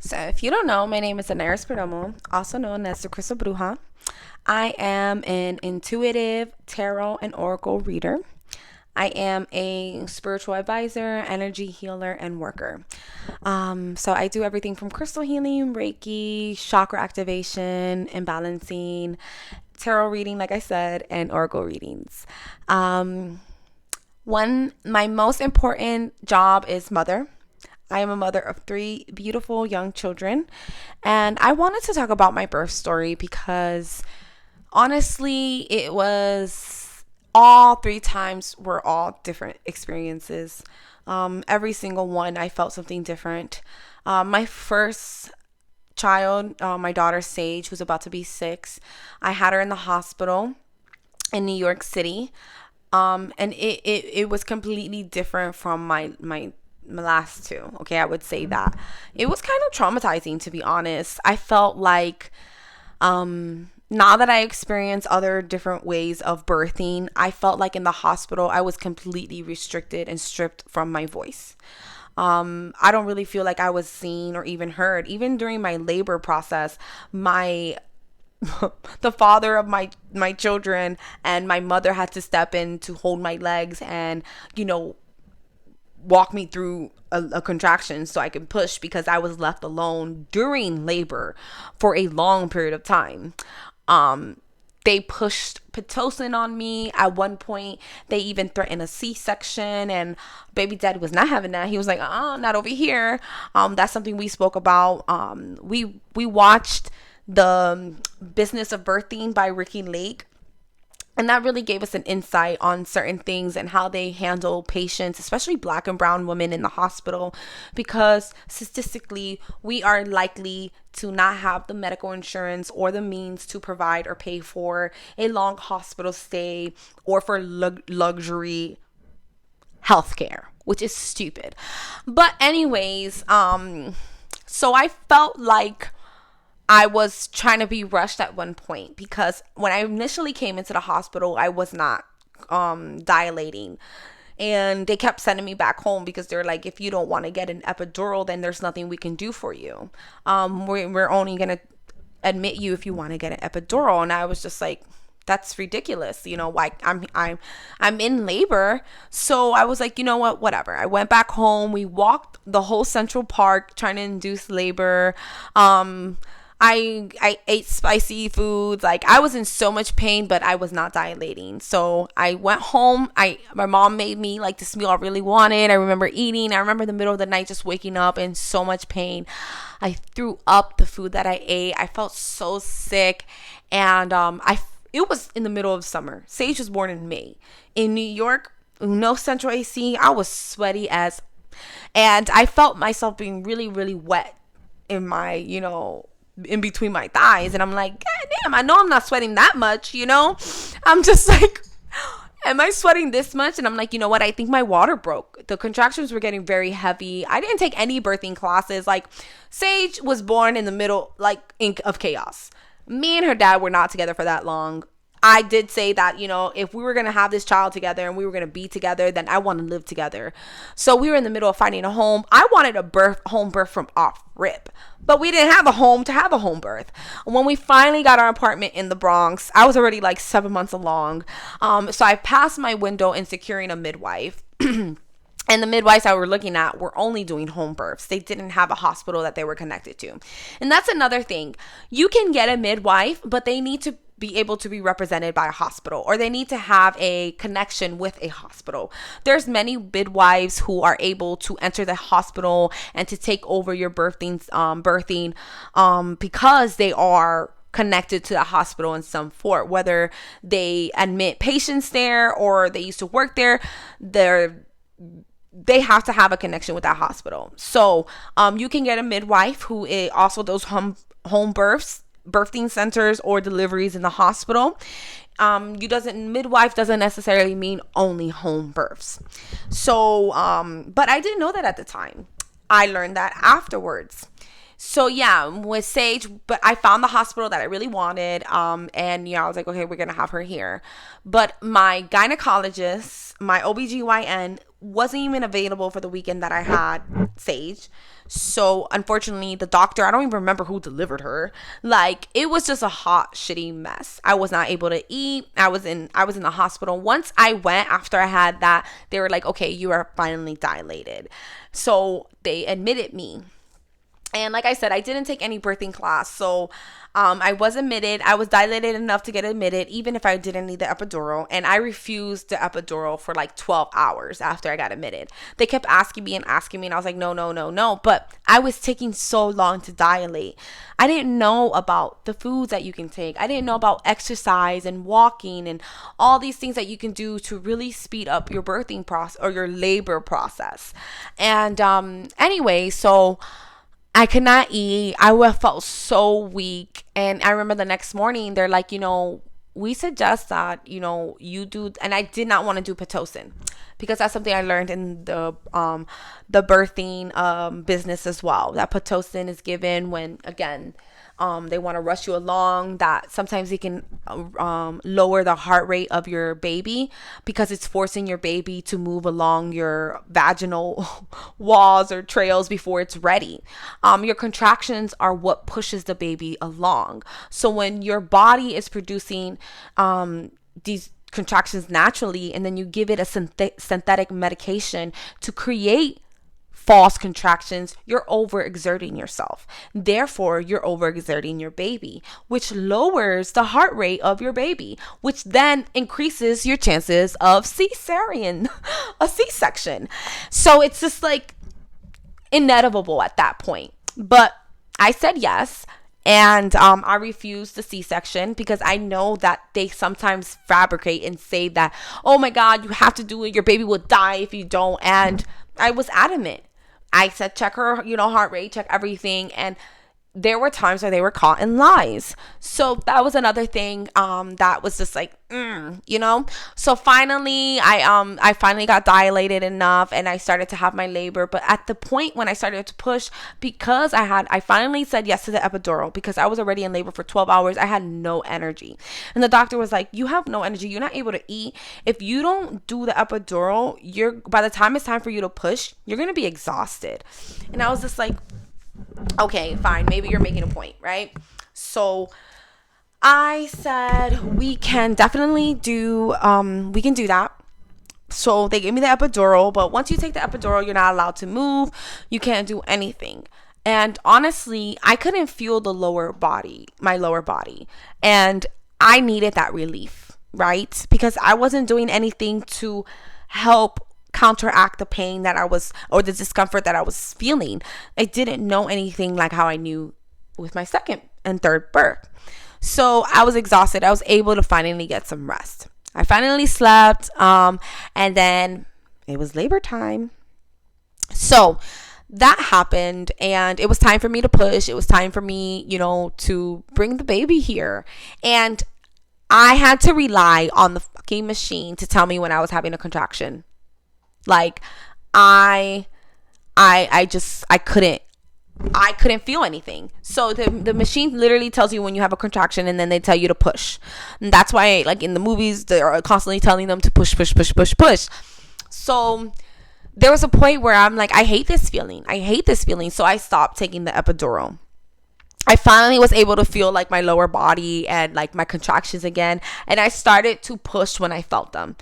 So, if you don't know, my name is Anaris Perdomo, also known as the Crystal Bruja. I am an intuitive tarot and oracle reader. I am a spiritual advisor, energy healer, and worker. So I do everything from crystal healing, Reiki, chakra activation, imbalancing, tarot reading, like I said, and oracle readings. My most important job is mother. I am a mother of three beautiful young children, and I wanted to talk about my birth story because honestly, it was all three times were all different experiences. Every single one, I felt something different. My first child, my daughter Sage, who's about to be 6, I had her in the hospital in New York City. And it was completely different from my last two. Okay, I would say that it was kind of traumatizing, to be honest. I felt like now that I experienced other different ways of birthing, I felt like in the hospital I was completely restricted and stripped from my voice. I don't really feel like I was seen or even heard. Even during my labor process, my the father of my children and my mother had to step in to hold my legs and walk me through a contraction so I could push, because I was left alone during labor for a long period of time. They pushed Pitocin on me. At one point, they even threatened a C-section, and baby daddy was not having that. He was like, not over here. That's something we spoke about. We watched the Business of Birthing by Ricky Lake. And that really gave us an insight on certain things and how they handle patients, especially Black and brown women in the hospital, because statistically, we are likely to not have the medical insurance or the means to provide or pay for a long hospital stay or for luxury healthcare, which is stupid. But anyways, so I felt like I was trying to be rushed at one point, because when I initially came into the hospital, I was not dilating. And they kept sending me back home because they're like, if you don't want to get an epidural, then there's nothing we can do for you. We're only going to admit you if you want to get an epidural. And I was just like, that's ridiculous. Like I'm in labor. So I was like, you know what, whatever. I went back home. We walked the whole Central Park trying to induce labor. I ate spicy foods. Like, I was in so much pain, but I was not dilating. So I went home. My mom made me like this meal I really wanted. I remember eating. I remember the middle of the night just waking up in so much pain. I threw up the food that I ate. I felt so sick, and it was in the middle of summer. Sage was born in May. In New York, no central AC. I was sweaty and I felt myself being really, really wet in my, in between my thighs. And I'm like, God damn, I know I'm not sweating that much, I'm just like, am I sweating this much? And I'm like, you know what? I think my water broke. The contractions were getting very heavy. I didn't take any birthing classes. Like, Sage was born in the middle, of chaos. Me and her dad were not together for that long. I did say that, if we were going to have this child together and we were going to be together, then I want to live together. So we were in the middle of finding a home. I wanted a home birth from off rip, but we didn't have a home to have a home birth. When we finally got our apartment in the Bronx, I was already like 7 months along. So I passed my window in securing a midwife. And the midwives I were looking at were only doing home births. They didn't have a hospital that they were connected to. And that's another thing. You can get a midwife, but they need to be able to be represented by a hospital, or they need to have a connection with a hospital. There's many midwives who are able to enter the hospital and to take over your birthing because they are connected to the hospital in some form, whether they admit patients there or they used to work there. They have to have a connection with that hospital. So you can get a midwife who also does home births, birthing centers, or deliveries in the hospital. Midwife doesn't necessarily mean only home births. So, but I didn't know that at the time. I learned that afterwards. So yeah, with Sage, but I found the hospital that I really wanted. And I was like, okay, we're going to have her here. But my gynecologist, my OBGYN, wasn't even available for the weekend that I had Sage. So unfortunately, the doctor, I don't even remember who delivered her. Like, it was just a hot, shitty mess. I was not able to eat. I was in the hospital. Once I went after I had that, they were like, okay, you are finally dilated. So they admitted me. And like I said, I didn't take any birthing class. So I was admitted. I was dilated enough to get admitted, even if I didn't need the epidural. And I refused the epidural for like 12 hours after I got admitted. They kept asking me. And I was like, no, no, no, no. But I was taking so long to dilate. I didn't know about the foods that you can take. I didn't know about exercise and walking and all these things that you can do to really speed up your birthing process or your labor process. And anyway, so I could not eat. Felt so weak. And I remember the next morning, they're like, we suggest that, you do. And I did not want to do Pitocin because that's something I learned in the birthing business as well. That Pitocin is given when, again, they want to rush you along, that sometimes it can lower the heart rate of your baby because it's forcing your baby to move along your vaginal walls or trails before it's ready. Your contractions are what pushes the baby along. So when your body is producing these contractions naturally, and then you give it a synthetic medication to create false contractions, you're overexerting yourself. Therefore, you're overexerting your baby, which lowers the heart rate of your baby, which then increases your chances of a C-section. So it's just like inevitable at that point. But I said yes. And I refused the C-section because I know that they sometimes fabricate and say that, oh my God, you have to do it. Your baby will die if you don't. And I was adamant. I said, check her, heart rate, check everything. And there were times where they were caught in lies. So that was another thing that was just like, So finally, I finally got dilated enough and I started to have my labor. But at the point when I started to push, because I finally said yes to the epidural because I was already in labor for 12 hours. I had no energy. And the doctor was like, you have no energy. You're not able to eat. If you don't do the epidural, by the time it's time for you to push, you're going to be exhausted. And I was just like, okay, fine. Maybe you're making a point, right? So I said, we can definitely do that. So they gave me the epidural, but once you take the epidural, you're not allowed to move. You can't do anything. And honestly, I couldn't feel my lower body. And I needed that relief, right? Because I wasn't doing anything to help counteract the pain or the discomfort that I was feeling. I didn't know anything like how I knew with my second and third birth. So I was exhausted. I was able to finally get some rest. I finally slept, and then it was labor time. So that happened, and it was time for me to push. It was time for me, to bring the baby here. And I had to rely on the fucking machine to tell me when I was having a contraction. Like, I couldn't feel anything. So the machine literally tells you when you have a contraction, and then they tell you to push. And that's why, like, in the movies, they're constantly telling them to push, push, push, push, push. So there was a point where I'm like, I hate this feeling. So I stopped taking the epidural. I finally was able to feel like my lower body and like my contractions again. And I started to push when I felt them.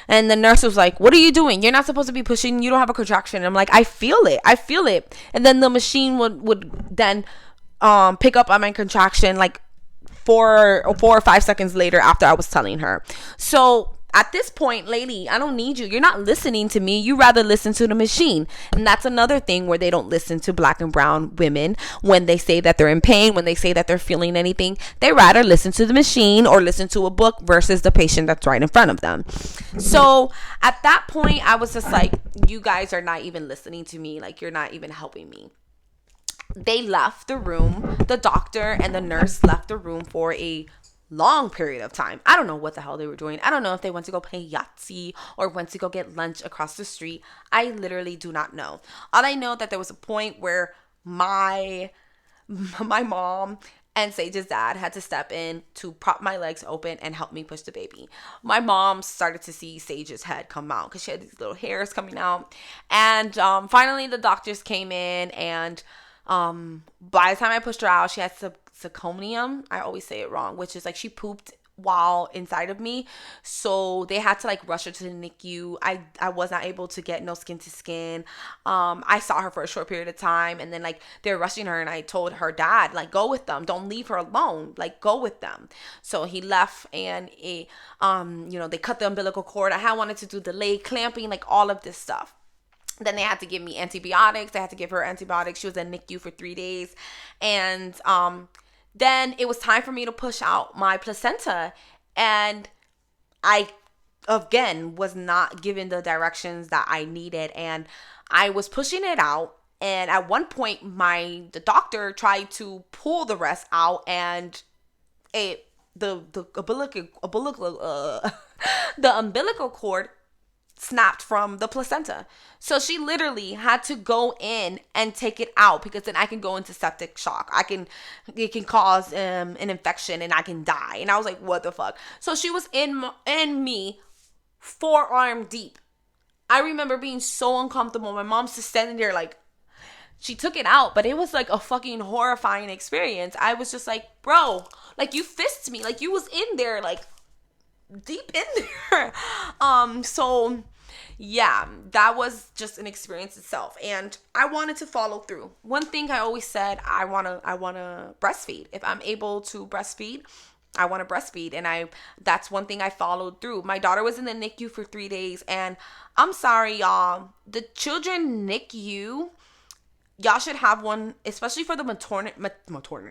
And the nurse was like, what are you doing? You're not supposed to be pushing. You don't have a contraction. And I'm like, I feel it. And then the machine would then pick up on my contraction like 4 or 5 seconds later after I was telling her. So at this point, lady, I don't need you. You're not listening to me. You rather listen to the machine. And that's another thing where they don't listen to Black and brown women when they say that they're in pain, when they say that they're feeling anything. They rather listen to the machine or listen to a book versus the patient that's right in front of them. So at that point, I was just like, you guys are not even listening to me. Like, you're not even helping me. They left the room. The doctor and the nurse left the room for a long period of time. I don't know what the hell they were doing. I don't know if they went to go play Yahtzee or went to go get lunch across the street. I literally do not know. All I know that there was a point where my mom and Sage's dad had to step in to prop my legs open and help me push the baby. My mom started to see Sage's head come out because she had these little hairs coming out. And finally, the doctors came in, and by the time I pushed her out, she had succumbinium. I always say it wrong, which is like she pooped while inside of me, so they had to like rush her to the NICU. I was not able to get no skin to skin. I saw her for a short period of time, and then like they're rushing her, and I told her dad, like, go with them, don't leave her alone, like go with them. So he left, and they cut the umbilical cord. I had wanted to do the leg clamping, like all of this stuff. Then they had to give me antibiotics. They had to give her antibiotics. She was in NICU for 3 days, and then it was time for me to push out my placenta, and I, again, was not given the directions that I needed, and I was pushing it out, and at one point, the doctor tried to pull the rest out, and the umbilical cord snapped from the placenta. So she literally had to go in and take it out, because then I can go into septic shock. It can cause an infection, and I can die. And I was like, what the fuck? So she was in me forearm deep. I remember being so uncomfortable. My mom's just standing there like, she took it out, but it was like a fucking horrifying experience. I was just like, bro, like you fisted me, like you was in there, like deep in there. So yeah, that was just an experience itself, and I wanted to follow through. One thing I always said, I want to breastfeed. If I'm able to breastfeed, I want to breastfeed, and that's one thing I followed through. My daughter was in the NICU for 3 days, and I'm sorry, y'all, the children NICU, y'all should have one, especially for the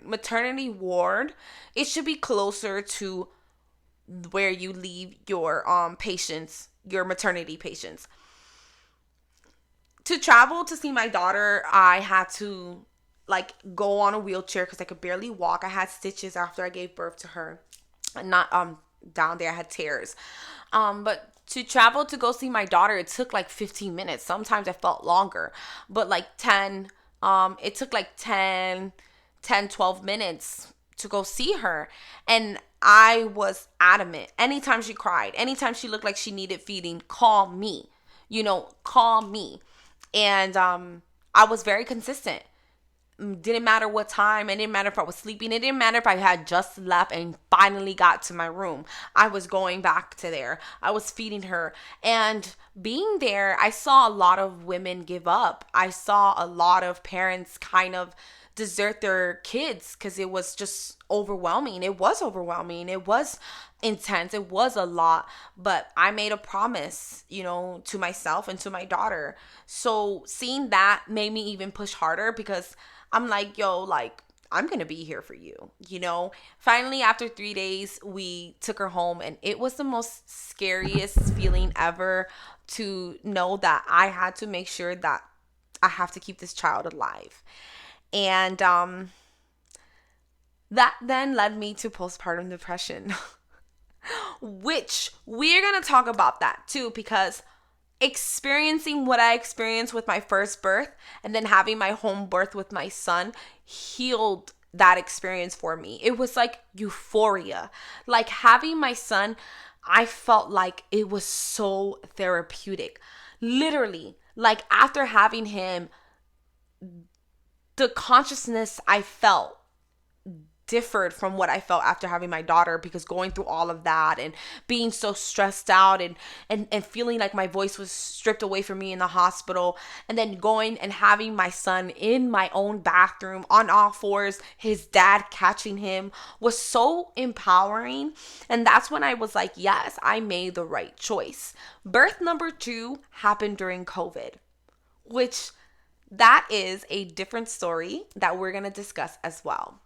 maternity ward. It should be closer to where you leave your patients, your maternity patients. To travel to see my daughter, I had to like go on a wheelchair because I could barely walk. I had stitches after I gave birth to her, and not down there I had tears. But to travel to go see my daughter, it took like 15 minutes. Sometimes I felt longer, but like 10 it took like 12 minutes to go see her. And I was adamant. Anytime she cried, anytime she looked like she needed feeding, call me. Call me. And I was very consistent. Didn't matter what time. It didn't matter if I was sleeping. It didn't matter if I had just left and finally got to my room. I was going back to there. I was feeding her. And being there, I saw a lot of women give up. I saw a lot of parents kind of desert their kids because it was just overwhelming. It was overwhelming. It was intense. It was a lot. But I made a promise, to myself and to my daughter. So seeing that made me even push harder, because I'm like, yo, like, I'm going to be here for you, Finally, after 3 days, we took her home, and it was the most scariest feeling ever to know that I had to make sure that I have to keep this child alive. And that then led me to postpartum depression, which we're going to talk about that too, because experiencing what I experienced with my first birth and then having my home birth with my son healed that experience for me. It was like euphoria. Like having my son, I felt like it was so therapeutic. Literally, like after having him, the consciousness I felt differed from what I felt after having my daughter, because going through all of that and being so stressed out and feeling like my voice was stripped away from me in the hospital, and then going and having my son in my own bathroom on all fours, his dad catching him, was so empowering. And that's when I was like, yes, I made the right choice. Birth number 2 happened during COVID, which that is a different story that we're going to discuss as well.